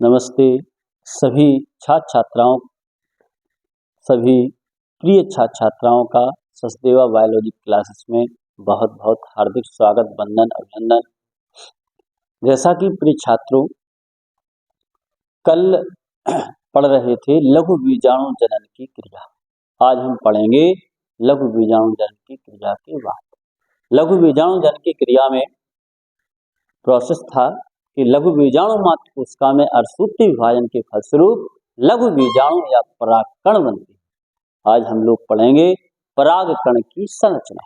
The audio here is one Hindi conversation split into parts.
नमस्ते सभी छात्र छात्राओं, सभी प्रिय छात्र छात्राओं का सचदेवा बायोलॉजी क्लासेस में बहुत बहुत हार्दिक स्वागत, वंदन, अभिनंदन। जैसा कि प्रिय छात्रों, कल पढ़ रहे थे लघु बीजाणु जनन की क्रिया। आज हम पढ़ेंगे लघु बीजाणु जनन की क्रिया के बाद। लघु बीजाणु जनन की क्रिया में प्रोसेस था कि लघु बीजाणु मात्र कोशिका में अर्धसूत्रीय विभाजन के फलस्वरूप लघु बीजाणु या परागकण बनते हैं। आज हम लोग पढ़ेंगे परागकण की संरचना।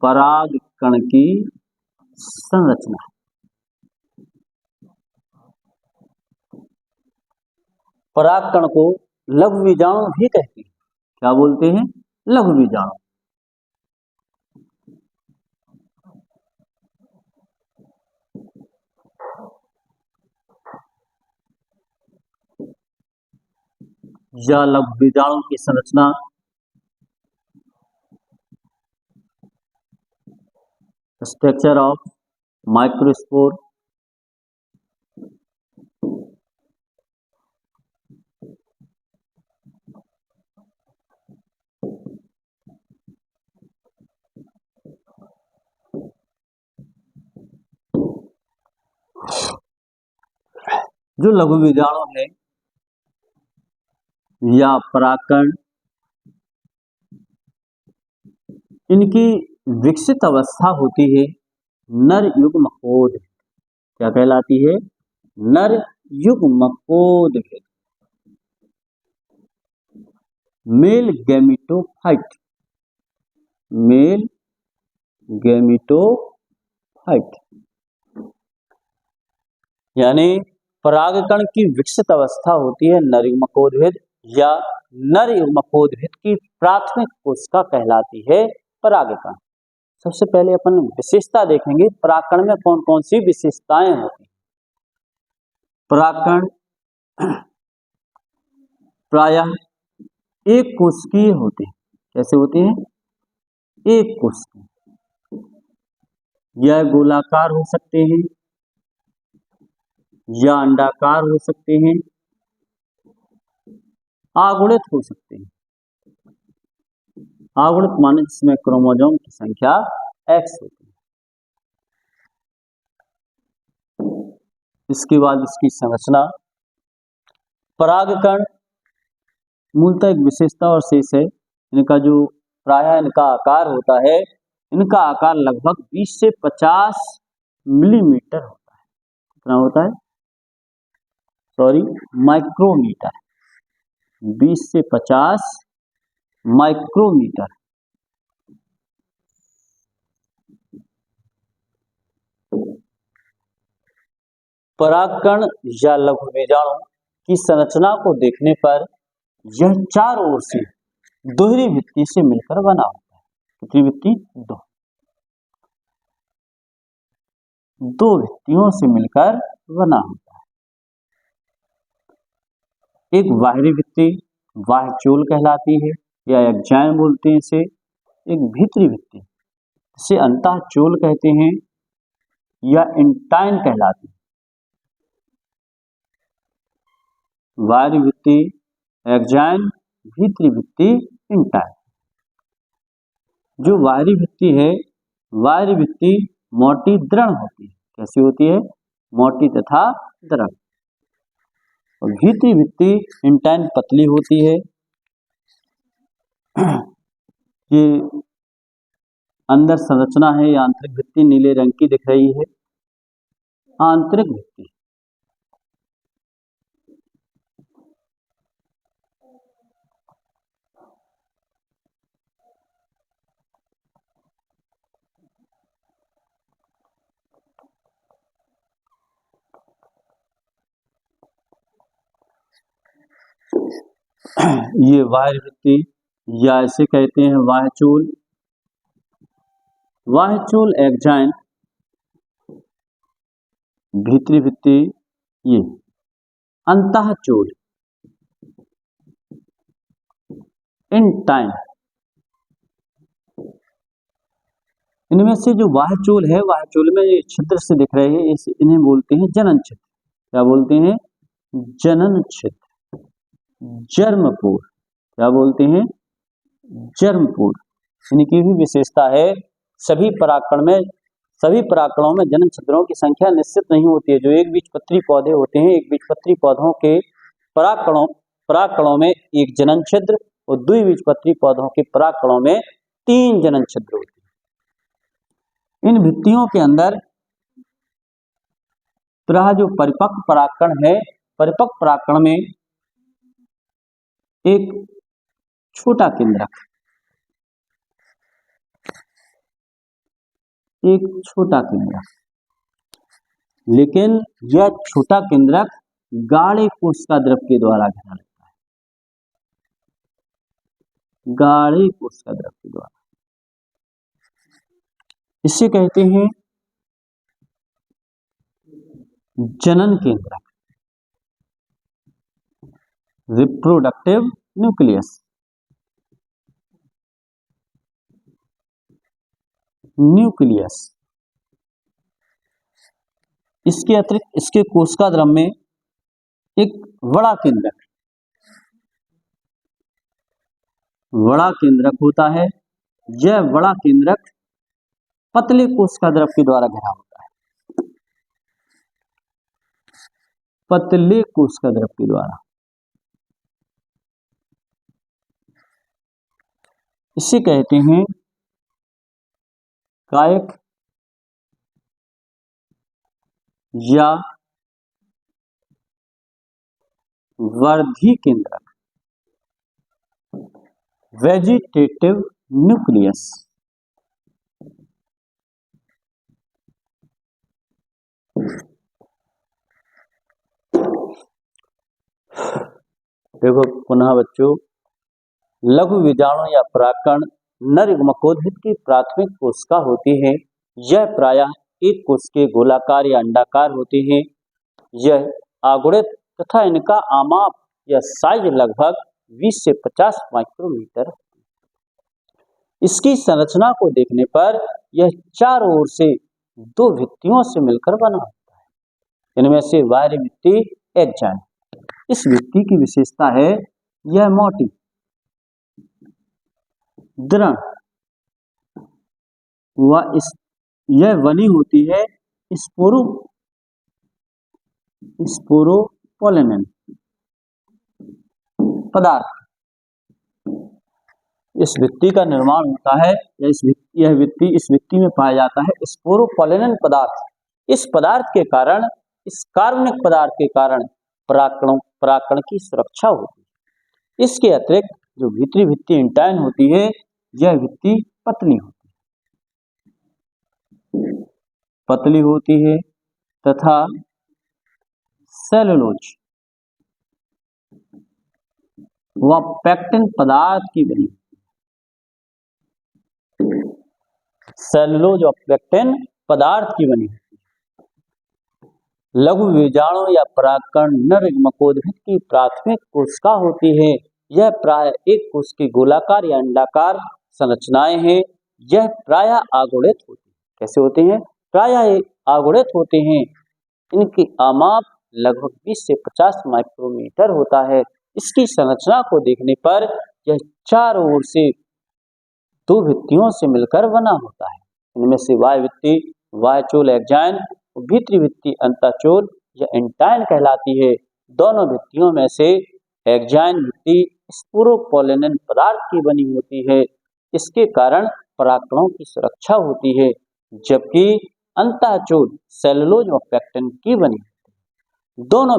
परागकण की संरचना। परागकण को लघु बीजाणु भी कहते हैं। क्या बोलते हैं? लघु बीजाणु। या लघु बीजाणु की संरचना स्ट्रक्चर ऑफ माइक्रोस्पोर, जो लघु बीजाणु है या परागकण, इनकी विकसित अवस्था होती है नर युग्मकोद। क्या कहलाती है? नर युग्मकोद। Male gametophyte. मेल गैमेटोफाइट यानी परागकण की विकसित अवस्था होती है नर युग्मकोद्भिद या नर युग्मकोद्भिद की प्राथमिक कोशिका कहलाती है परागकण। सबसे पहले अपन विशेषता देखेंगे, परागकण में कौन कौन सी विशेषताएं होती हैं। परागकण प्रायः एक कोशिकीय होते हैं। कैसे होते हैं? एक कोशिकीय। यह गोलाकार हो सकते हैं या अंडाकार हो सकते हैं, आगुणित हो सकते हैं। आगुणित माने जिसमें क्रोमोसोम की संख्या X होती है। इसके बाद इसकी संरचना। परागकण मूलतः एक विशेषता और शेष है। इनका जो प्रायः इनका आकार होता है, इनका आकार लगभग 20 से 50 मिलीमीटर होता है। कितना होता है? माइक्रोमीटर। 20 से 50 माइक्रोमीटर। परागकण या लघु बीजाणु की संरचना को देखने पर यह चारों ओर से दोहरी भित्ति से मिलकर बना होता है। कितनी भित्ति? दो भित्तियों से मिलकर बना होता है। एक बाहरी भित्ति बाह्यचोल कहलाती है या एक्जाइम बोलते हैं इसे। एक भीतरी भित्ति इसे अंतःचोल कहते हैं या इंटाइन कहलाती है। बाहरी भित्ति एक्जाइम, भीतरी भित्ति इंटाइन। जो बाहरी भित्ति है, बाहरी भित्ति मोटी दृढ़ होती है। कैसी होती है? मोटी तथा दृढ़। और भीतरी भित्ति इंटाइन पतली होती है। ये अंदर संरचना है। आंतरिक भित्ति नीले रंग की दिख रही है। आंतरिक भित्ति। ये बाह्य भित्ति या इसे कहते हैं बाह्यचोल। बाह्यचोल एक्जाइन, भीतरी भित्ति ये अंतःचोल इंटाइन। इनमें से जो वाह्यचूल है, वाह्यचूल में ये छिद्र से दिख रहे हैं, इन्हें बोलते हैं जनन छिद्र। क्या बोलते हैं? जनन छिद्र। जर्मपोर। क्या बोलते हैं? जर्मपोर। इनकी भी विशेषता है, सभी परागकणों में जनन छिद्रों की संख्या निश्चित नहीं होती है। जो एक बीजपत्री पौधे होते हैं, एक बीजपत्री पौधों के परागकणों में एक जनन छिद्र और द्विबीजपत्री पौधों के परागकणों में 3 जनन छिद्र होते हैं। इन भित्तियों के अंदर जो परिपक्व परागकण है, परिपक्व परागकण में एक छोटा केंद्रक, लेकिन यह छोटा केंद्रक गाढ़े कोशिका द्रव के द्वारा घिरा रहता है। गाढ़े कोशिका द्रव के द्वारा, इसे कहते हैं जनन केंद्रक, रिप्रोडक्टिव न्यूक्लियस। इसके अतिरिक्त इसके कोशिका द्रव में एक बड़ा केंद्रक होता है। यह बड़ा केंद्रक पतले कोशिका द्रव के द्वारा घिरा होता है। पतले कोशिका द्रव के द्वारा, इसे कहते हैं कायक या वर्धी केंद्रक, वेजिटेटिव न्यूक्लियस। देखो पुनः बच्चों, लघु बीजाणु या परागकण नर युग्मकोद्भिद की प्राथमिक कोशिका होती है। यह प्रायः एक कोश के गोलाकार या अंडाकार होते हैं। यह आगुणित तथा इनका आमाप या साइज लगभग 20 से 50 माइक्रोमीटर। इसकी संरचना को देखने पर यह चारों ओर से 2 भित्तियों से मिलकर बना होता है। इनमें से बाहरी भित्ति एक्जाइन। इस भित्ति की विशेषता है, यह मोटी, दृढ़ यह बनी होती है स्पोरोपोलेन पदार्थ। इस भित्ति का निर्माण होता है, इस भित्ति में पाया जाता है स्पोरोपोलेन पदार्थ। इस पदार्थ के कारण, इस कार्बनिक पदार्थ के कारण परागकण की सुरक्षा होती है। इसके अतिरिक्त जो भीतरी भित्ति इंटाइन होती है, यह भित्ति पतली होती है तथा सेलुलोज व पेक्टिन पदार्थ की बनी, सेलुलोज और पेक्टिन पदार्थ की बनी होती है। लघु बीजाणु या परागकण नर युग्मकोद्भिद की प्राथमिक कोशिका होती है। यह प्राय एक कोश की गोलाकार या अंडाकार संरचनाएं हैं। यह प्रायः आगुणित होती है। कैसे होते हैं? प्रायः आगुणित होते हैं। इनकी आमाप लगभग 20 से 50 माइक्रोमीटर होता है। इसकी संरचना को देखने पर यह चारों ओर से 2 भित्तियों से मिलकर बना होता है। इनमें से बाह्य भित्ति वाह्यचूल एक्जाइन और भीतरी भित्ति अंतःचूल या इंटाइन कहलाती है। दोनों भित्तियों में से एक्जाइन भित्ति स्पोरोपोलेन पदार्थ की बनी होती है। इसके कारण परागकणों की सुरक्षा होती है, जबकि अंतःचूल सेलुलोज और पेक्टिन की बनी होती है। दोनों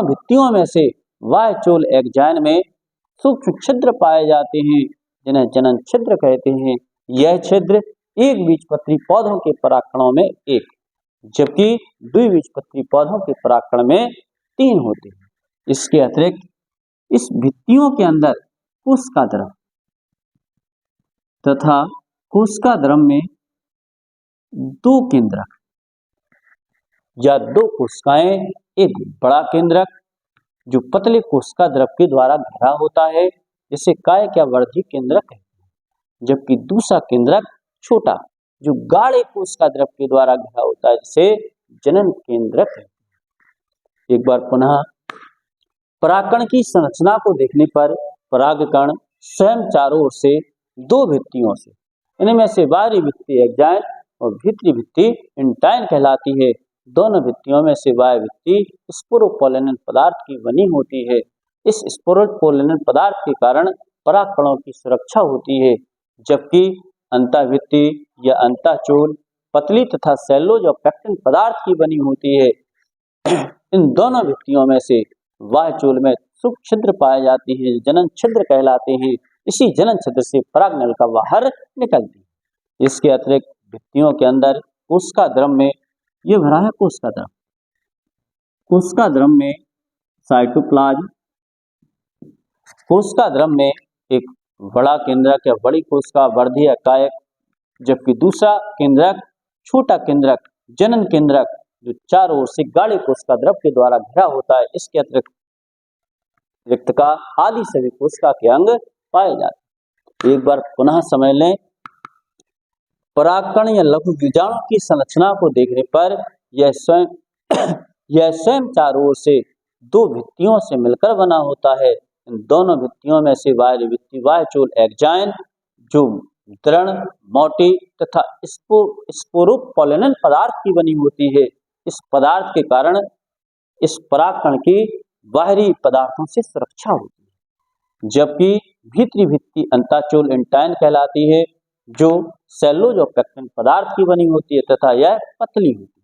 भित्तियों में से वाह्यचूल एक्जाइन में सूक्ष्म छिद्र पाए जाते हैं, जिन्हें जनन छिद्र कहते हैं। यह छिद्र एक बीजपत्री पौधों के परागकणों में 1, जबकि द्विबीजपत्री पौधों के परागकण में 3 होते हैं। इसके अतिरिक्त इस भित्तियों के अंदर कोशिका द्रव तथा कोशिका द्रव में 2 केंद्रक या 2 कोशिकाएं, एक बड़ा केंद्रक जो पतले कोशिका द्रव के द्वारा घिरा होता है, जिसे कायक या वर्धी केंद्रक कहते हैं। जबकि दूसरा केंद्रक छोटा जो गाढ़े कोशिका द्रव के द्वारा घिरा होता है, जिसे जनन केंद्रक है। एक बार पुनः परागकण की संरचना को देखने पर परागकण स्वयं चारों ओर से दो भित्तियों से, इनमें से बाहरी भित्ति एक्जाइन और भीतरी भित्ति इंटाइन कहलाती है। दोनों भित्तियों में से बाह्य भित्ति स्पोरोपोलेनल पदार्थ की बनी होती है। इस स्पोरोपोलेनल पदार्थ के कारण परागकणों की सुरक्षा होती है, जबकि अंतःभित्ति या अंतःचूल पतली तथा सेल्यूलोज और पेक्टिन पदार्थ की बनी होती है। इन दोनों भित्तियों में से बाह्य चूल में सूक्ष्म छिद्र पाए जाते हैं, जनन छिद्र कहलाते हैं। इसी जनन छिद्र से पराग नलिका बाहर निकलती है। इसके अतिरिक्त भित्तियों के अंदर कोशिका द्रव में, ये भरा है कोशिका द्रव, कोशिका द्रव में साइटोप्लाज्म, कोशिका द्रव में एक बड़ा केंद्रक या बड़ी कोशिका वर्धी एकाएक, जबकि दूसरा केंद्रक छोटा केंद्रक जनन केंद्रक जो चारों ओर से गाढ़े कोशिका द्रव के द्वारा घिरा होता है। इसके अतिरिक्त रिक्तका आदि सभी कोशिका के अंग पाए जाते हैं। एक बार पुनः समझ लें, परागकण या लघु बीजाणु की संरचना को देखने पर यह स्वयं चारों ओर से दो भित्तियों से मिलकर बना होता है। इन दोनों भित्तियों में से बाहरी भित्ति बाह्यचूल एक्जाइन जो दृढ़, मोटी तथा स्पोरोपोलेनल पदार्थ की बनी होती है। इस पदार्थ के कारण इस परागकण की बाहरी पदार्थों से सुरक्षा होती है, जबकि भीतरी भित्ति अंतःचूल इंटाइन कहलाती है जो सेल्यूलोज और पेक्टिन पदार्थ की बनी होती है तथा यह पतली होती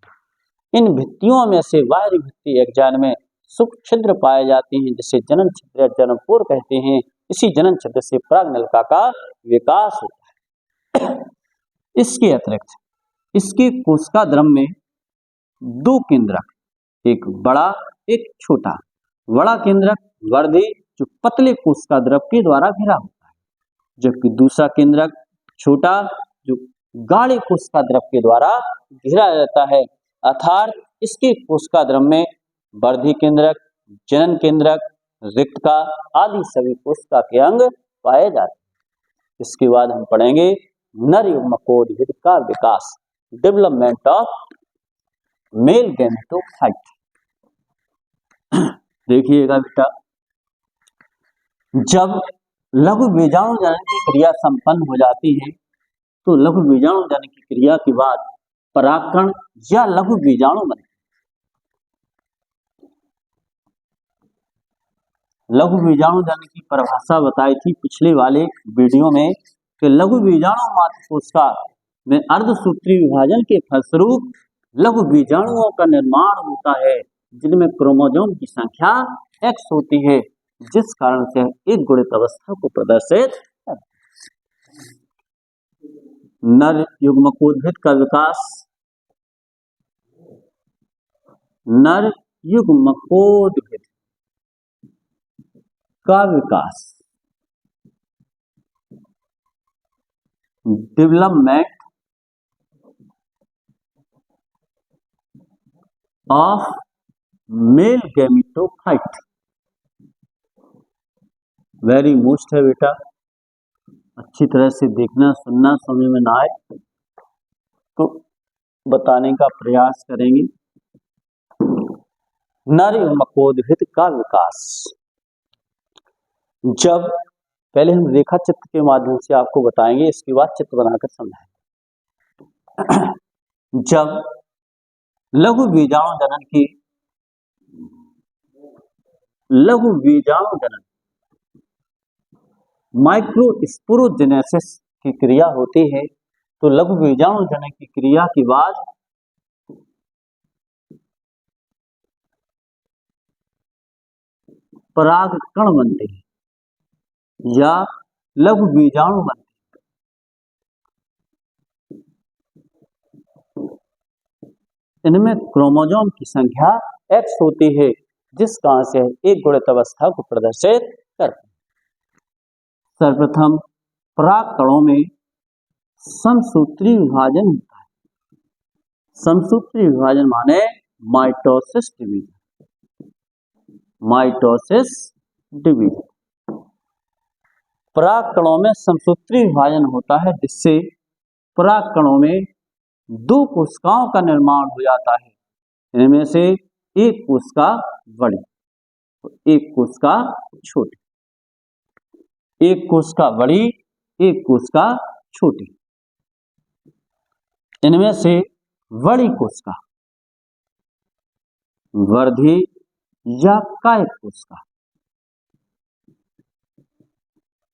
है। इन भित्तियों में से बाहरी भित्ति एक्जाइन में सूक्ष्म छिद्र पाए जाते हैं, जिसे जनन छिद्र या जननपोर कहते हैं। इसी जनन छिद्र से पराग नलिका का विकास होता है। इसके अतिरिक्त इसके कोशिका द्रव में दो केंद्रक, एक बड़ा एक छोटा, बड़ा केंद्रक वर्धी जो पतले कोशिका द्रव के द्वारा घिरा होता है, जबकि दूसरा केंद्रक छोटा जो गाढ़े कोशिका द्रव के द्वारा घिरा रहता है। अर्थात इसके कोशिका द्रव में वर्धी केंद्रक, जनन केंद्रक, रिक्तका आदि सभी कोशिका के अंग पाए जाते हैं। इसके बाद हम पढ़ेंगे नर युग्मकोद्भिद का विकास, डेवलपमेंट ऑफ मेल गैमेटोफाइट। देखिएगा बेटा, जब लघु बीजाणु जनन की क्रिया संपन्न हो जाती है तो लघु बीजाणु जनन की क्रिया के बाद परागकण या लघु बीजाणु बनते हैं। लघु बीजाणु जनन की परिभाषा बताई थी पिछले वाले वीडियो में कि लघु बीजाणु मात्र कोशिका में अर्धसूत्री विभाजन के फलस्वरूप लघु बीजाणुओं का निर्माण होता है, जिनमें क्रोमोसोम की संख्या X होती है, जिस कारण से एक गुणित अवस्था को प्रदर्शित करते हैं। नर युग्मकोद्भिद का विकास, नर युग्मकोद्भिद का विकास, development of male gametophyte, very most है बेटा, अच्छी तरह से देखना, सुनना, समझ में ना आए तो बताने का प्रयास करेंगे। नर युग्मकोद्भिद का विकास, जब पहले हम रेखा चित्र के माध्यम से आपको बताएंगे, इसके बाद चित्र बनाकर समझाएंगे। जब लघु बीजाणु जनन माइक्रोस्पोरोजेनेसिस की क्रिया होती है, तो लघु बीजाणु जनन की क्रिया के बाद परागकण बनते हैं या लघु बीजाणु बनते हैं। इनमें क्रोमोसोम की संख्या X होती है, जिस कारण से एक गुणित अवस्था को प्रदर्शित करते हैं। सर्वप्रथम परागकणों में समसूत्री विभाजन होता है। समसूत्री विभाजन माने माइटोसिस डिवीजन। माइटोसिस डिवीजन, पराग कणों में समसूत्री विभाजन होता है, जिससे पराग कणों में दो कोशिकाओं का निर्माण हो जाता है। इनमें से एक कोशिका बड़ी, तो एक कोशिका छोटी, एक कोशिका बड़ी, एक कोशिका छोटी। इनमें से बड़ी कोशिका वर्धी या कायिक कोशिका,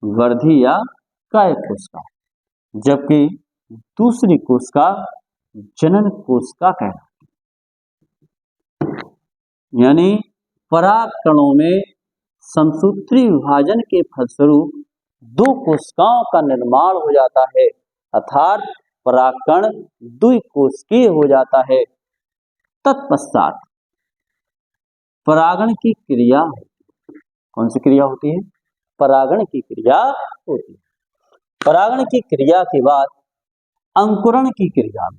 वर्धी या कायिक कोशिका, जबकि दूसरी कोशिका जनन कोशिका कहलाती है। यानी पराग कणों में समसूत्री विभाजन के फलस्वरूप दो कोशिकाओं का निर्माण हो जाता है, अर्थात परागकण द्विकोशिकीय हो जाता है। तत्पश्चात परागण की क्रिया, कौन सी क्रिया होती है? परागण की क्रिया होती है। परागण की क्रिया के बाद अंकुरण की क्रिया में,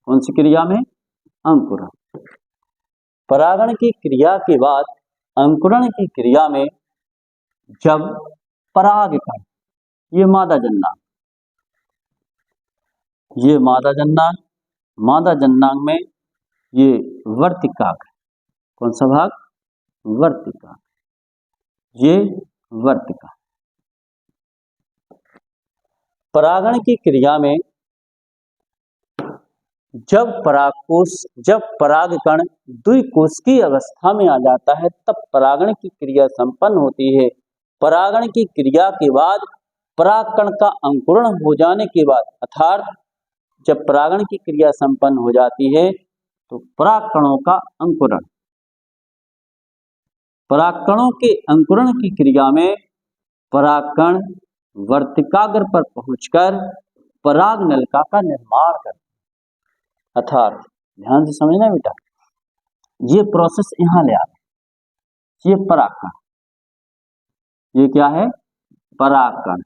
कौन सी क्रिया में? अंकुरण। परागण की क्रिया के बाद अंकुरण की क्रिया में जब परागकण, ये मादा जन्नांग, ये मादा जन्नांग, मादा जन्नांग में ये वर्तिकाग्र, कौन सा भाग? वर्तिका, ये वर्तिका। परागण की क्रिया में जब परागकण द्विकोशिकीय अवस्था में आ जाता है, तब परागण की क्रिया संपन्न होती है। परागण की क्रिया के बाद परागकण का अंकुरण हो जाने के बाद, अर्थात जब परागण की क्रिया संपन्न हो जाती है तो परागकणों का अंकुरण, परागकणों के अंकुरण की क्रिया में परागकण वर्तिकाग्र पर पहुंचकर परागनलिका का निर्माण करते हैं। अर्थात ध्यान से समझना बेटा, ये प्रोसेस यहां ले आते, ये परागकण, ये क्या है? परागकण।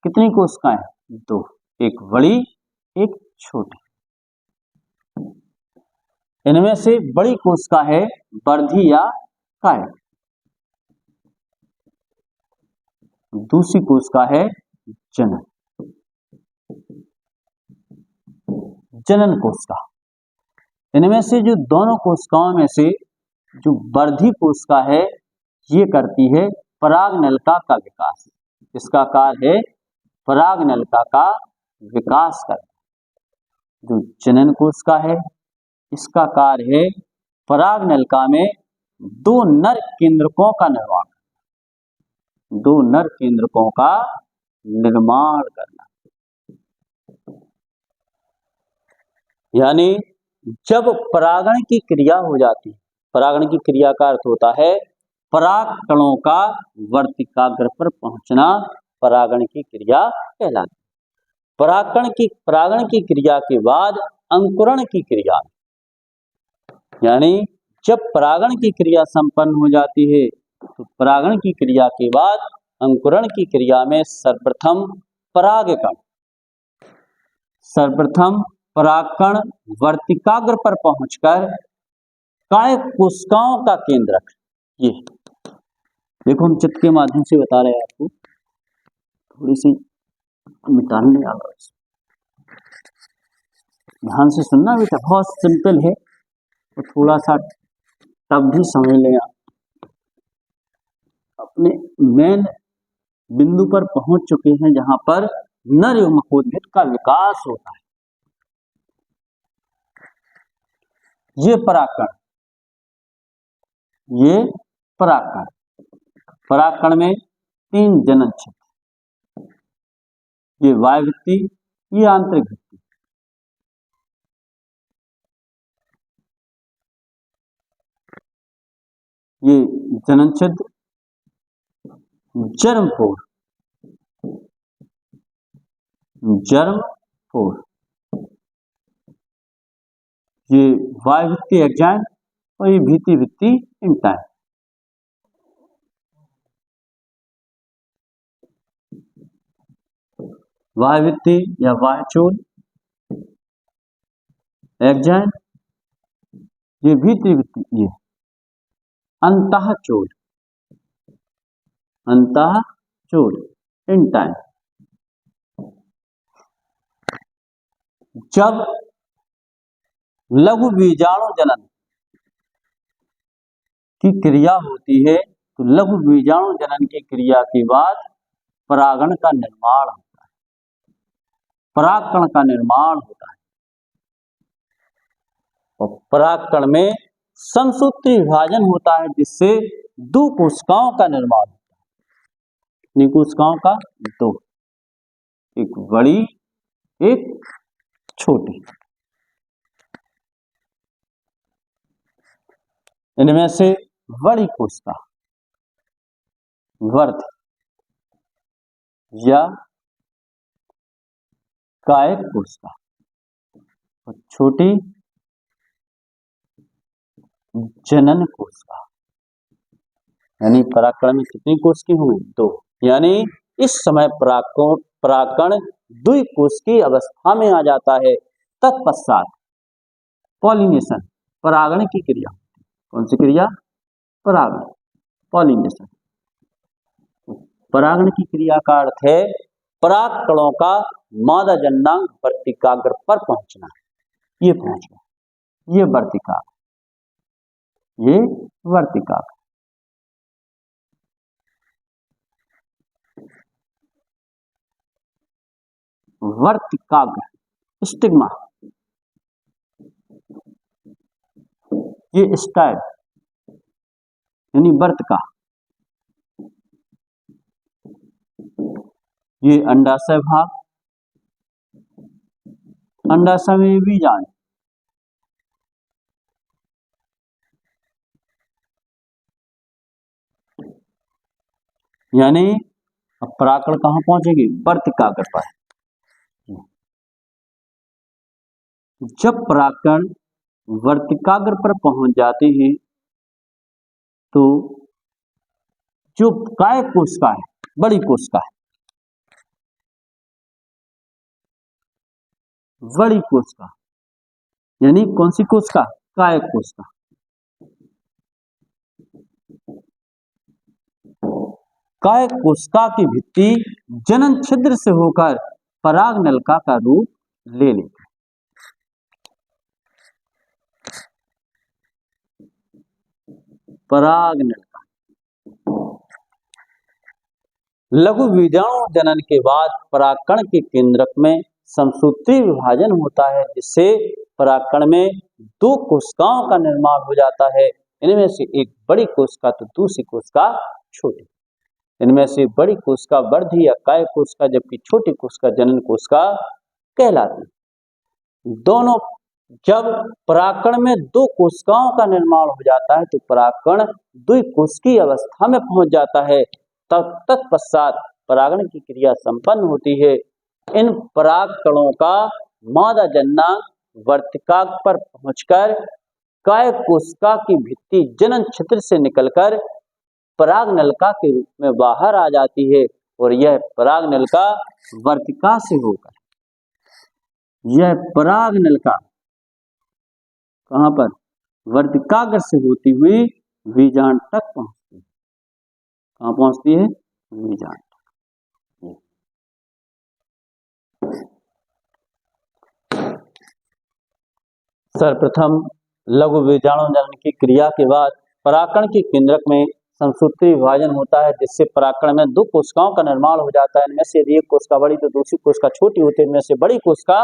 कितनी कोशिकाएं? दो, एक बड़ी एक छोटी। इनमें से बड़ी कोशिका है वर्धी या कायिक, दूसरी कोशिका है जनन, जनन कोशिका। इनमें से जो दोनों कोशिकाओं में से जो वर्धी कोशिका है, ये करती है परागनलिका का विकास। इसका कार्य है परागनलिका का विकास करना। जो जनन कोशिका है, इसका कार्य है परागनलिका में दो नर केंद्रकों का निर्माण, दो नर केंद्रकों का निर्माण करना। यानी जब परागण की क्रिया हो जाती है, परागण की क्रिया का अर्थ होता है पराग कणों का वर्तिकाग्र पर पहुंचना, परागण की क्रिया कहलाती है। परागण की क्रिया के बाद अंकुरण की क्रिया, यानी जब परागण की क्रिया संपन्न हो जाती है तो परागण की क्रिया के बाद अंकुरण की क्रिया में सर्वप्रथम परागकण वर्तिकाग्र पर पहुंचकर कायिक कोशिकाओं का केंद्रक, ये देखो हम चित्र के माध्यम से बता रहे हैं आपको, थोड़ी सी मिटाने आ रहा है, ध्यान से सुनना बेटा, बहुत सिंपल है तो थोड़ा सा तब भी समझ लें आप। अपने मेन बिंदु पर पहुंच चुके हैं जहां पर नर एवं मकोद्भिद का विकास होता है। ये परागकण, ये परागकण, परागकण में तीन जनन क्षेत्र, ये बाह्य भित्ति, ये आंतरिक भित्ति। ये जनन छिद्र, जर्मपोर, जर्मपोर, ये बाह्य भित्ति एक्जाइन और ये भीति भित्ति इंटाइन। बाह्य भित्ति या बाह्य चोल एक्जाइन, ये भीति भित्ति, ये अंतःचोल, अंतःचोल। Mature in time. जब लघु बीजाणु जनन की क्रिया होती है तो लघु बीजाणु जनन की क्रिया के बाद परागण का निर्माण होता है, परागकण का निर्माण होता है और परागकण में समसूत्री विभाजन होता है जिससे दो कोशिकाओं का निर्माण होता है। कितनी कोशिकाओं का? दो, एक बड़ी एक छोटी। इनमें से बड़ी कोशिका वर्ध या कायक कोशिका और छोटी जनन कोशिका। यानी परागकण में कितनी कोशिकाएं हुई? दो। यानी इस समय परागकण द्विकोशिकीय अवस्था में आ जाता है। तत्पश्चात पॉलिनेशन, परागण की क्रिया। कौन सी क्रिया? परागण, पॉलिनेशन। परागण की क्रिया का अर्थ है परागकणों का मादा जननांग वर्तिकाग्र पर पहुंचना। ये पहुंचना, ये वर्तिकाग्र, ये वर्तिकाग्र। वर्तिकाग्र, स्टिग्मा, ये स्टाइल यानी वर्तिका, ये अंडाशय भाग, अंडाशय में बीजाणु, यानी अब परागकण कहां पहुंचेगी? वर्तिकाग्र पर। जब परागकण वर्तिकाग्र पर पहुंच जाते हैं तो जो कायक कोशिका है, बड़ी कोशिका है, बड़ी कोशिका यानी कौन सी कोशिका? कायक कोशिका। कायक कोशिका की भित्ति जनन छिद्र से होकर पराग नलिका का रूप ले लेती है। पराग नलिका। लघु बीजाणु जनन के बाद परागकण के केंद्रक में समसूत्री विभाजन होता है जिससे परागकण में दो कोशिकाओं का निर्माण हो जाता है। इनमें से एक बड़ी कोशिका तो दूसरी कोशिका छोटी। इनमें से बड़ी कोशिका वर्धी या कायक कोशिका जबकि छोटी कोशिका जनन कोशिका कहलाती है। दोनों जब परागकण में दो कोशिकाओं का निर्माण हो जाता है तो परागकण द्विकोशिकीय अवस्था में पहुंच जाता है। तब तत्पश्चात परागण की क्रिया संपन्न होती है। इन परागकणों का मादा जननांग वर्तिकाग्र पर पहुंचकर कायक कोशिका की भित्ति जनन छिद्र से निकलकर पराग नलिका के रूप में बाहर आ जाती है और यह पराग नलिका वर्तिका से होकर, यह पराग नलिका कहां पर? वर्तिकाग्र से होती हुई बीजांड तक पहुंचती है। कहां पहुंचती है? बीजांड तक। सर्वप्रथम लघु बीजाणु जनन की क्रिया के बाद परागकण के केंद्रक में समसूत्री विभाजन होता है जिससे परागकण में दो कोशिकाओं का निर्माण हो जाता है। इनमें से यदि एक कोशिका बड़ी तो दूसरी कोशिका छोटी होती है। इनमें से बड़ी कोशिका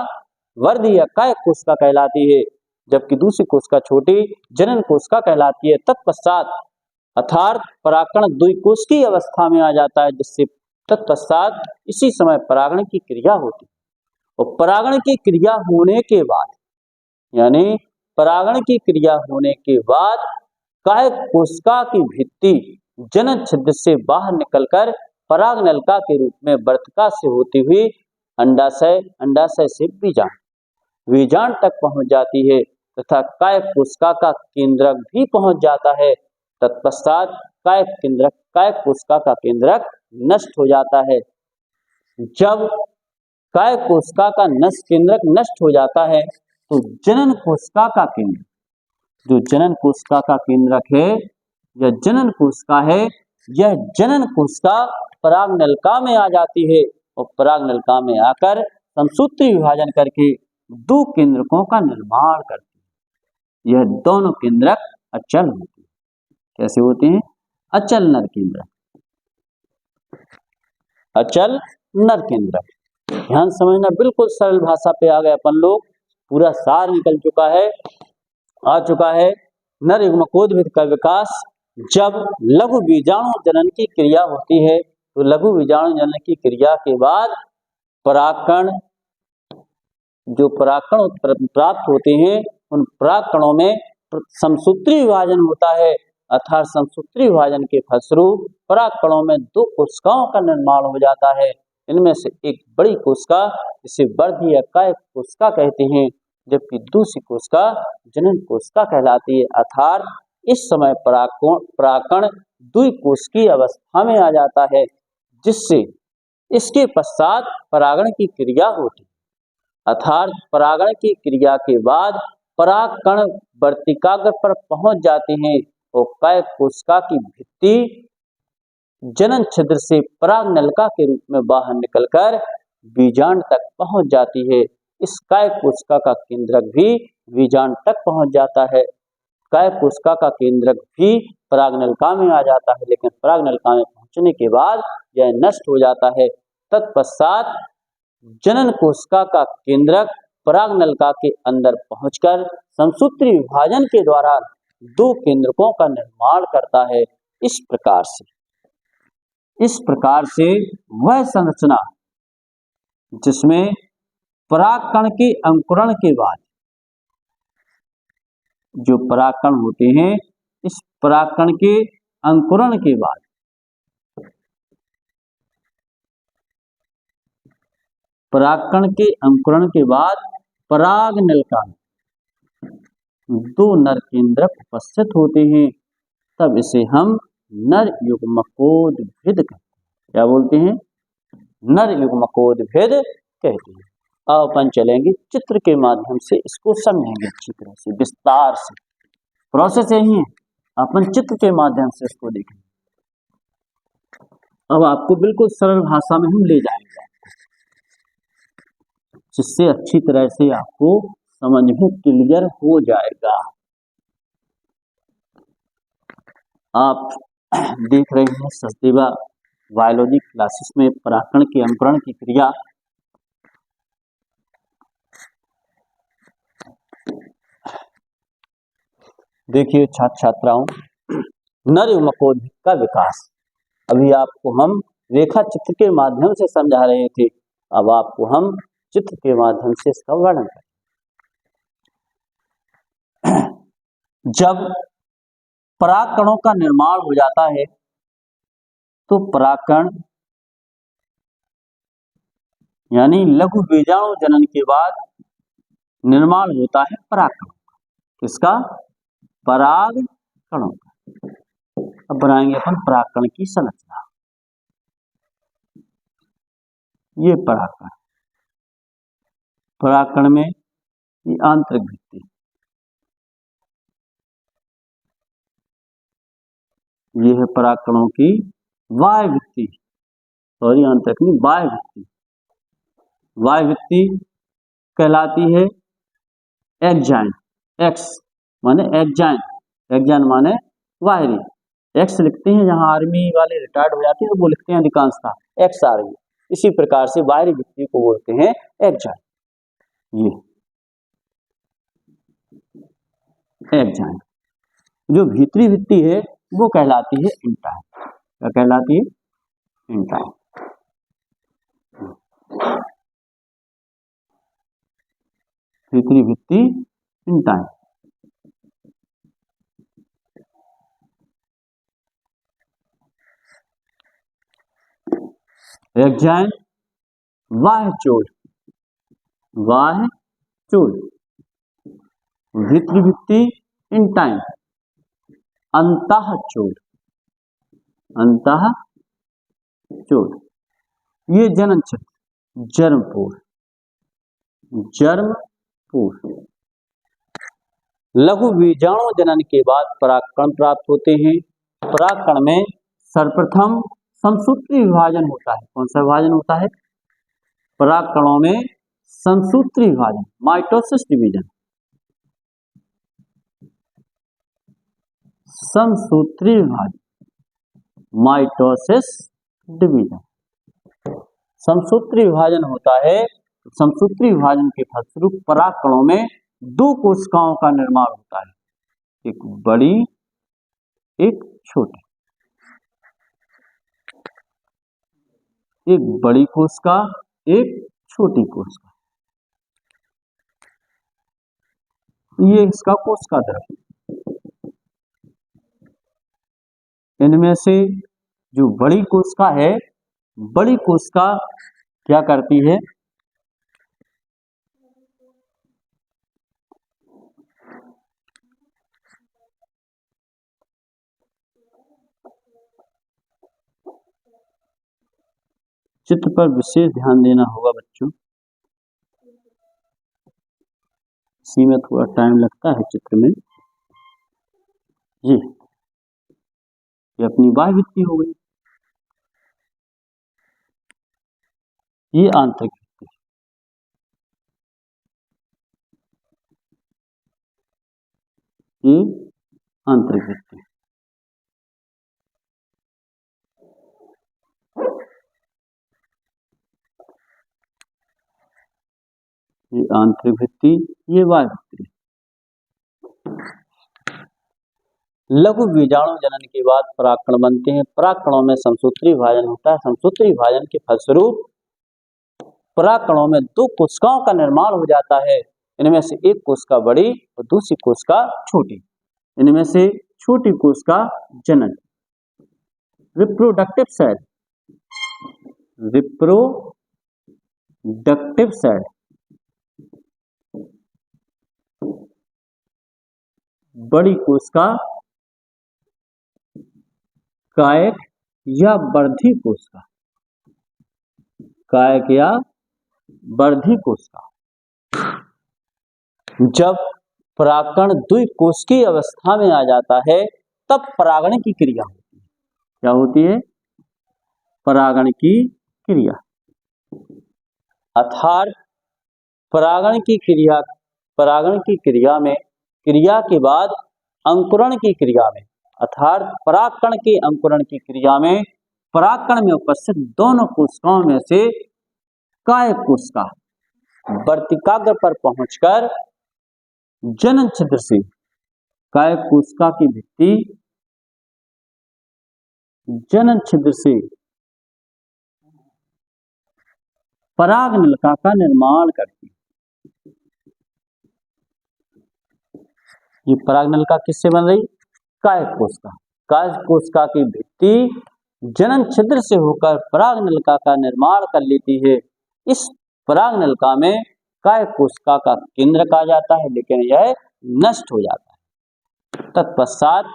वर्धी या कायक कोशिका कहलाती है जबकि दूसरी कोशिका छोटी जनन कोशिका कहलाती है। तत्पश्चात अर्थात परागकण द्विकोशिकीय अवस्था में आ जाता है जिससे तत्पश्चात इसी समय परागण की क्रिया होती है और परागण की क्रिया होने के बाद यानी परागण की क्रिया होने के बाद कायक कोशिका की भित्ति जनन छिद्र से बाहर निकलकर पराग नलिका के रूप में वर्तिका से होती हुई अंडाशय, अंडाशय से बीजांड तक पहुंच जाती है तथा कायक कोशिका का केंद्रक भी पहुंच जाता है। तत्पश्चात कायक कोशिका का केंद्रक नष्ट हो जाता है। जब कायक कोशिका का केंद्रक नष्ट हो जाता है तो जनन कोशिका का केंद्र, जो जनन कोशिका का केंद्रक है या जनन कोशिका है, यह जनन कोशिका परागनलिका में आ जाती है और परागनलिका में आकर समसूत्री विभाजन करके दो केंद्रकों का निर्माण करती है। यह दोनों केंद्रक अचल होते हैं। कैसे होते हैं? अचल नर केंद्रक, अचल नर केंद्रक। ध्यान समझना, बिल्कुल सरल भाषा पे आ गए अपन लोग, पूरा सार निकल चुका है, आ चुका है। नर युग्मकोद्भिद का विकास जब लघु बीजाणु जनन की क्रिया होती है तो लघु बीजाणु जनन की क्रिया के बाद परागकण, जो परागकण प्राप्त होते हैं उन परागकणों में समसूत्री विभाजन होता है, अर्थात समसूत्री विभाजन के फलस्वरूप परागकणों में दो कोशिकाओं का निर्माण हो जाता है। इनमें से एक बड़ी कोशिका जिसे वर्धी या काय कोशिका कहते हैं, जबकि दूसरी कोशिका जनन कोशिका कहलाती है। अर्थात इस समय परागकण द्विकोशिकीय अवस्था में आ जाता है, जिससे इसके पश्चात परागण की क्रिया होती है। अर्थात परागण की क्रिया के बाद परागकण वर्तिकाग्र पर पहुंच जाते हैं और काय कोशिका की भित्ति जनन छिद्र से परागनलिका के रूप में बाहर निकलकर बीजांड तक पहुंच जाती है। इस काय कोशिका का केंद्रक भी बीजांड तक पहुंच जाता है। काय कोशिका का केंद्रक भी परागनलिका में आ जाता है, लेकिन परागनलिका में पहुंचने के बाद यह नष्ट हो जाता है। तत्पश्चात जनन कोशिका का केंद्रक परागनलिका के अंदर पहुंचकर समसूत्री विभाजन के द्वारा दो केंद्रकों का निर्माण करता है। इस प्रकार से वह संरचना जिसमें परागकण के अंकुरण के बाद जो परागकण होते हैं, इस परागकण के अंकुरण के बाद परागनलिका में दो नर केंद्रक उपस्थित होते हैं, तब इसे हम नर युग्मकोद्भिद कहते हैं। क्या बोलते हैं? नर युग्मकोद्भिद कहते हैं। अब अपन चलेंगे चित्र के माध्यम से, इसको समझेंगे अच्छी तरह से, विस्तार से। प्रोसेस यही है, अपन चित्र के माध्यम से इसको देखेंगे। अब आपको बिल्कुल सरल भाषा में हम ले जाएंगे, जिससे अच्छी तरह से आपको समझ में क्लियर हो जाएगा। आप देख रहे हैं सचदेवा बायोलॉजी क्लासेस में परागकण के अंकुरण की क्रिया। देखिए छात्र छात्राओं, नर युग्मकोद्भिद का विकास अभी आपको हम रेखा चित्र के माध्यम से समझा रहे थे, अब आपको हम चित्र के माध्यम से इसका वर्णन करें। जब परागकणों का निर्माण हो जाता है तो परागकण यानी लघु बीजाणु जनन के बाद निर्माण होता है परागकणों का। किसका? परागकणों का। अब बनाएंगे अपन परागकण की संरचना। ये परागकण, परागकण में ये आंतरिक भित्ति, ये है परागकणों की बाह्य भित्ति, सॉरी आंतरिक नहीं, बाह्य भित्ति। बाह्य भित्ति कहलाती है एक्जाइन। एक्स माने एक्जाइन, एक्जाइन माने बाहरी। एक्स लिखते हैं, जहां आर्मी वाले रिटायर्ड हो जाते हैं तो वो लिखते हैं अधिकांशतः एक्स आर्मी। इसी प्रकार से बाहरी भित्ति को बोलते हैं एक्जाइन। ये एक्जाइन। जो भीतरी भित्ति है वो कहलाती है इंटाइन। क्या कहलाती है? इंटाइन। भीतरी भित्ति इंटाइन। एक्जाइन बाह्य चोल, बाह्य चोल। भीतरी भित्ति इंटाइन, अंतः चोल, अंतः चोल। ये जनन छिद्र जर्मपोर, जर्मपोर। लघु बीजाणु जनन के बाद परागकण प्राप्त होते हैं। परागकण में सर्वप्रथम समसूत्री विभाजन होता है। कौन सा विभाजन होता है? पराग कणों में समसूत्री विभाजन, माइटोसिस डिवीजन। समसूत्री विभाजन, माइटोसिस डिवीजन। समसूत्री विभाजन होता है। समसूत्री विभाजन के फलस्वरूप पराग कणों में दो कोशिकाओं का निर्माण होता है, एक बड़ी एक छोटी। एक बड़ी कोशिका एक छोटी कोशिका, ये इसका कोशिका द्रव्य। इनमें से जो बड़ी कोशिका है, बड़ी कोशिका क्या करती है? चित्र पर विशेष ध्यान देना होगा बच्चों, इसी में थोड़ा टाइम लगता है चित्र में। ये अपनी बाह्य भित्ति हो गई, ये आंतरिक भित्ति, ये आंतरिक भित्ति। ये आंतरिक भित्ति, ये बाह्य भित्ति। लघु बीजाणु जनन के बाद परागकण बनते हैं। परागकणों में समसूत्री विभाजन होता है। समसूत्री विभाजन के फलस्वरूप परागकणों में दो कोशिकाओं का निर्माण हो जाता है। इनमें से एक कोशिका बड़ी और दूसरी कोशिका छोटी। इनमें से छोटी कोशिका जनन, रिप्रोडक्टिव सेल, रिप्रोडक्टिव सेल, बड़ी कोशिका कायक या वर्धी कोशिका, कायक या वर्धी कोशिका। जब परागकण द्विकोशिकीय अवस्था में आ जाता है तब परागण की क्रिया होती है। क्या होती है? परागण की क्रिया। अर्थात परागण की क्रिया में क्रिया के बाद अंकुरण की क्रिया में, अर्थात परागकण के अंकुरण की क्रिया में परागकण में उपस्थित दोनों कोशिकाओं में से कायक कोशिका वर्तिकाग्र पर पहुंचकर जनन छिद्र से, कायक कोशिका की भित्ति जनन छिद्र से पराग नलिका का निर्माण करती है। ये पराग नलिका किससे बन रही? कायक कोशिका। कायक कोशिका की भित्ति जनन छिद्र से होकर पराग नलिका का निर्माण कर लेती है। इस पराग नलिका में कायक कोशिका का केंद्रक आ जाता है, लेकिन यह नष्ट हो जाता है। तत्पश्चात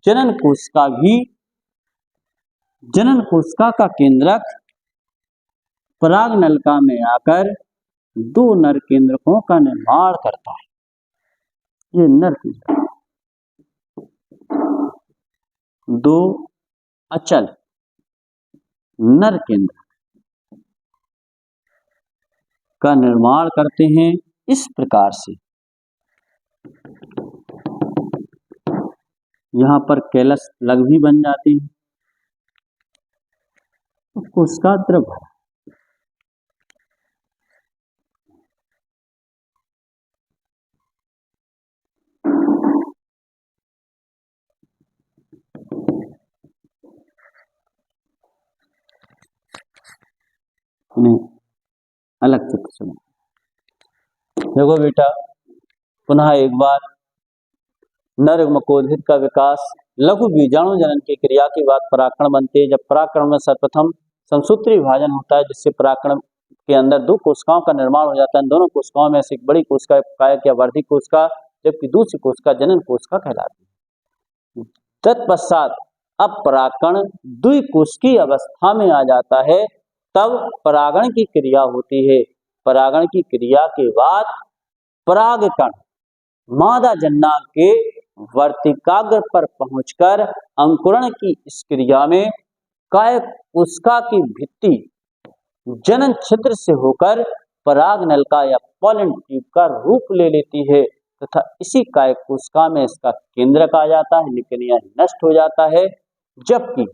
जनन कोशिका का केंद्रक पराग नलिका में आकर दो नर केंद्रकों का निर्माण करता है। ये नर केंद्रक, दो अचल नर केंद्र का निर्माण करते हैं। इस प्रकार से यहां पर कैलस लग भी बन जाती है, कोशिका द्रव। अलग चित्र सुनो। देखो बेटा, पुनः एक बार, नर मकोद्भिद का विकास लघु बीजाणु जनन की क्रिया के बाद परागकण बनते हैं। जब परागकण में सर्वप्रथम समसूत्री विभाजन होता है, जिससे परागकण के अंदर दो कोशिकाओं का निर्माण हो जाता है। दोनों कोशिकाओं में से एक बड़ी कोशिका कायक या वर्धी कोशिका, जबकि दूसरी कोशिका जनन कोशिका कहलाती है। तत्पश्चात अब परागकण द्विकोशिकीय अवस्था में आ जाता है, तब परागण की क्रिया होती है। परागण की क्रिया के बाद परागकण मादा जन्नांग के वर्तिकाग्र पर पहुंचकर अंकुरण की इस क्रिया में कायक कोशिका की भित्ति जनन छिद्र से होकर पराग नलिका या पॉलन ट्यूब का रूप ले लेती है तथा इसी कायक कोशिका में इसका केंद्रक आ जाता है, लेकिन यह नष्ट हो जाता है। जबकि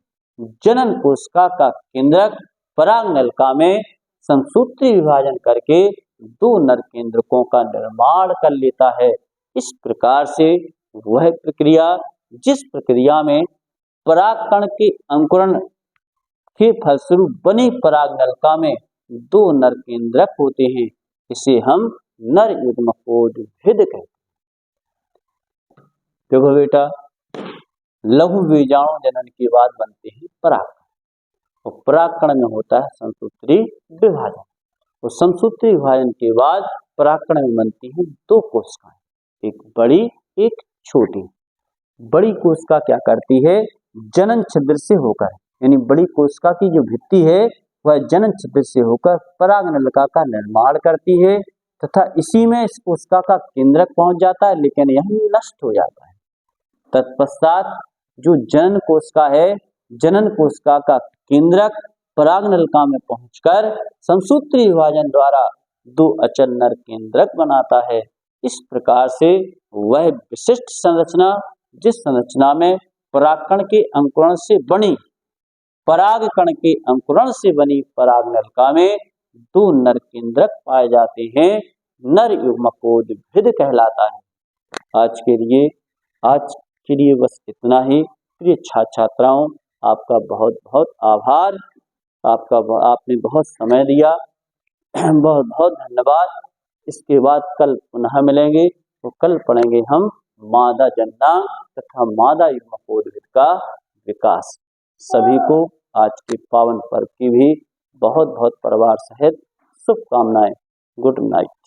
जनन कोशिका का केंद्रक पराग नलिका में समसूत्री विभाजन करके दो नर केंद्रकों का निर्माण कर लेता है। इस प्रकार से वह प्रक्रिया जिस प्रक्रिया में परागकण के अंकुरण के फलस्वरूप बनी पराग नलिका में दो नर केंद्रक होते हैं, इसे हम नर युग्मकोद्भिद कहते हैं। देखो बेटा, लघु बीजाणु जनन के बाद बनते हैं परागकण और परागकण में होता है समसूत्री विभाजन और समसूत्री विभाजन के बाद परागकण में बनती हैं दो कोशिकाएं, एक बड़ी एक छोटी। बड़ी कोशिका क्या करती है, जनन छिद्र से होकर, यानी बड़ी कोशिका की जो भित्ति है वह जनन छिद्र से होकर पराग नलिका का निर्माण करती है तथा इसी में इस कोशिका का केंद्रक पहुंच जाता है, लेकिन यह नष्ट हो जाता है। तत्पश्चात जो जनन कोशिका है, जनन कोशिका का केंद्रक पराग नलिका में पहुंचकर समसूत्री विभाजन द्वारा दो अचल नर केंद्रक बनाता है। इस प्रकार से वह विशिष्ट संरचना जिस संरचना में परागकण के अंकुरण से बनी परागकण के अंकुरण से बनी पराग नलिका में दो नर केंद्रक पाए जाते हैं, नर युग्मकोद्भिद कहलाता है। आज के लिए बस इतना ही। प्रिय छात्र छात्राओं, आपका बहुत बहुत आभार। आपने बहुत समय दिया, बहुत बहुत धन्यवाद। इसके बाद कल पुनः मिलेंगे तो कल पढ़ेंगे हम मादा जनना तथा मादा युग्मकोद्भिद का विकास। सभी को आज के पावन पर्व की भी बहुत बहुत परिवार सहित शुभकामनाएं। Good night.